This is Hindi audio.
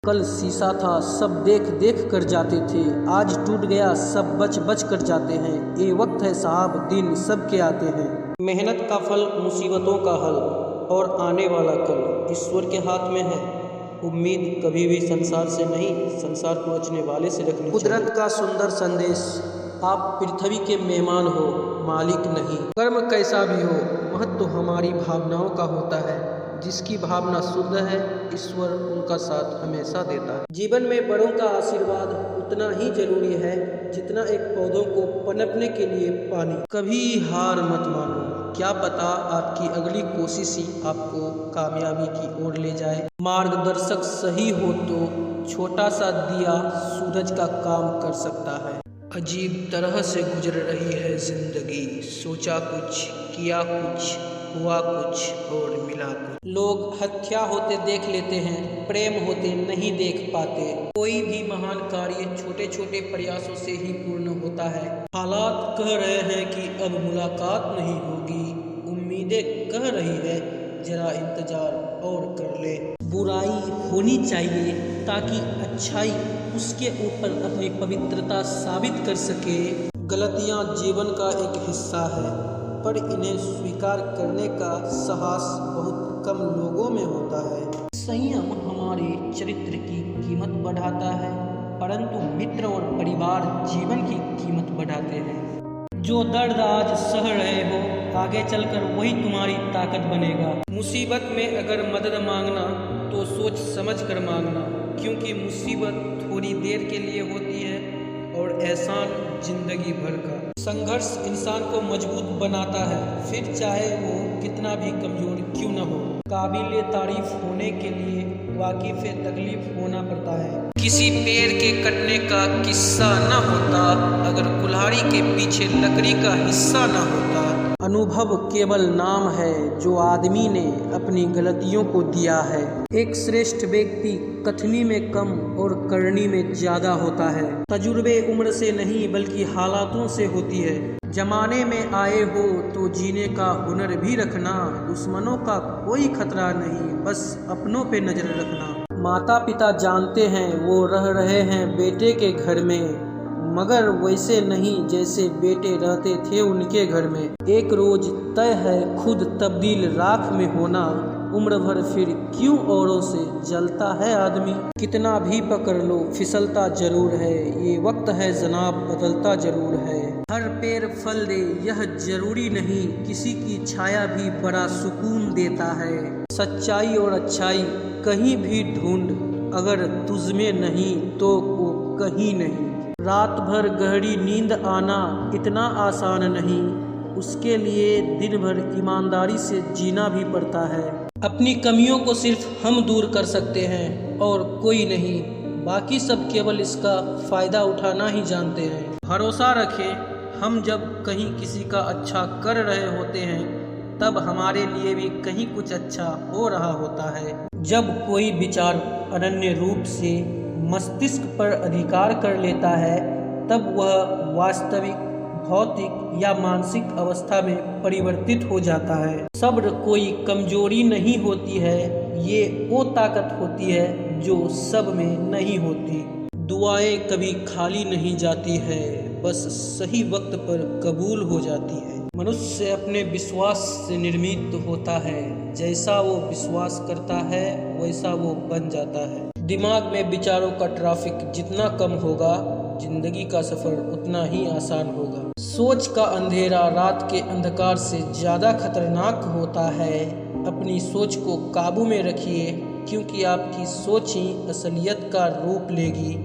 कल शीशा था, सब देख देख कर जाते थे, आज टूट गया, सब बच बच कर जाते हैं। ये वक्त है साहब, दिन सबके आते हैं। मेहनत का फल, मुसीबतों का हल, और आने वाला कल ईश्वर के हाथ में है। उम्मीद कभी भी संसार से नहीं, संसार को रचने वाले से रखनी चाहिए। कुदरत का सुंदर संदेश, आप पृथ्वी के मेहमान हो, मालिक नहीं। कर्म कैसा भी हो, महत्व हमारी भावनाओं का होता है। जिसकी भावना शुद्ध है, ईश्वर उनका साथ हमेशा देता है। जीवन में बड़ों का आशीर्वाद उतना ही जरूरी है जितना एक पौधों को पनपने के लिए पानी। कभी हार मत मानो, क्या पता आपकी अगली कोशिश ही आपको कामयाबी की ओर ले जाए। मार्गदर्शक सही हो तो छोटा सा दिया सूरज का काम कर सकता है। अजीब तरह से गुजर रही है जिंदगी, सोचा कुछ, किया कुछ, हुआ कुछ और मिला कुछ। लोग हत्या होते देख लेते हैं, प्रेम होते नहीं देख पाते। कोई भी महान कार्य छोटे छोटे प्रयासों से ही पूर्ण होता है। हालात कह रहे हैं कि अब मुलाकात नहीं होगी, उम्मीदें कह रही है जरा इंतजार और कर ले। बुराई होनी चाहिए ताकि अच्छाई उसके ऊपर अपनी पवित्रता साबित कर सके। गलतियां जीवन का एक हिस्सा है, पर इन्हें स्वीकार करने का साहस बहुत कम लोगों में होता है। संयम हमारे चरित्र की कीमत बढ़ाता है, परंतु मित्र और परिवार जीवन की कीमत बढ़ाते हैं। जो दर्द आज सह रहे हो, आगे चलकर वही तुम्हारी ताकत बनेगा। मुसीबत में अगर मदद मांगना तो सोच समझ कर मांगना, क्योंकि मुसीबत थोड़ी देर के लिए होती है और एहसान जिंदगी भर का। संघर्ष इंसान को मजबूत बनाता है, फिर चाहे वो कितना भी कमजोर क्यों न हो। काबिल तारीफ होने के लिए वाकिफ तकलीफ होना पड़ता है। किसी पेड़ के कटने का किस्सा न होता अगर कुल्हाड़ी के पीछे लकड़ी का हिस्सा न होता। अनुभव केवल नाम है जो आदमी ने अपनी गलतियों को दिया है। एक श्रेष्ठ व्यक्ति कथनी में कम और करनी में ज्यादा होता है। तजुर्बे उम्र से नहीं बल्कि हालातों से होती है। जमाने में आए हो तो जीने का हुनर भी रखना, दुश्मनों का कोई खतरा नहीं, बस अपनों पे नजर रखना। माता पिता जानते हैं वो रह रहे हैं बेटे के घर में, मगर वैसे नहीं जैसे बेटे रहते थे उनके घर में। एक रोज तय है खुद तब्दील राख में होना, उम्र भर फिर क्यों औरों से जलता है आदमी। कितना भी पकड़ लो फिसलता जरूर है, ये वक्त है जनाब बदलता जरूर है। हर पेड़ फल दे यह जरूरी नहीं, किसी की छाया भी बड़ा सुकून देता है। सच्चाई और अच्छाई कहीं भी ढूंढ, अगर तुझमें नहीं तो वो कहीं नहीं। रात भर गहरी नींद आना इतना आसान नहीं, उसके लिए दिन भर ईमानदारी से जीना भी पड़ता है। अपनी कमियों को सिर्फ हम दूर कर सकते हैं और कोई नहीं, बाकी सब केवल इसका फायदा उठाना ही जानते हैं। भरोसा रखें, हम जब कहीं किसी का अच्छा कर रहे होते हैं तब हमारे लिए भी कहीं कुछ अच्छा हो रहा होता है। जब कोई विचार अनन्य रूप से मस्तिष्क पर अधिकार कर लेता है तब वह वास्तविक भौतिक या मानसिक अवस्था में परिवर्तित हो जाता है। सब्र कोई कमजोरी नहीं होती है, ये वो ताकत होती है जो सब में नहीं होती। दुआएं कभी खाली नहीं जाती है, बस सही वक्त पर कबूल हो जाती है। मनुष्य अपने विश्वास से निर्मित होता है, जैसा वो विश्वास करता है वैसा वो बन जाता है। दिमाग में विचारों का ट्रैफिक जितना कम होगा, जिंदगी का सफर उतना ही आसान होगा। सोच का अंधेरा रात के अंधकार से ज्यादा खतरनाक होता है। अपनी सोच को काबू में रखिए, क्योंकि आपकी सोच ही असलियत का रूप लेगी।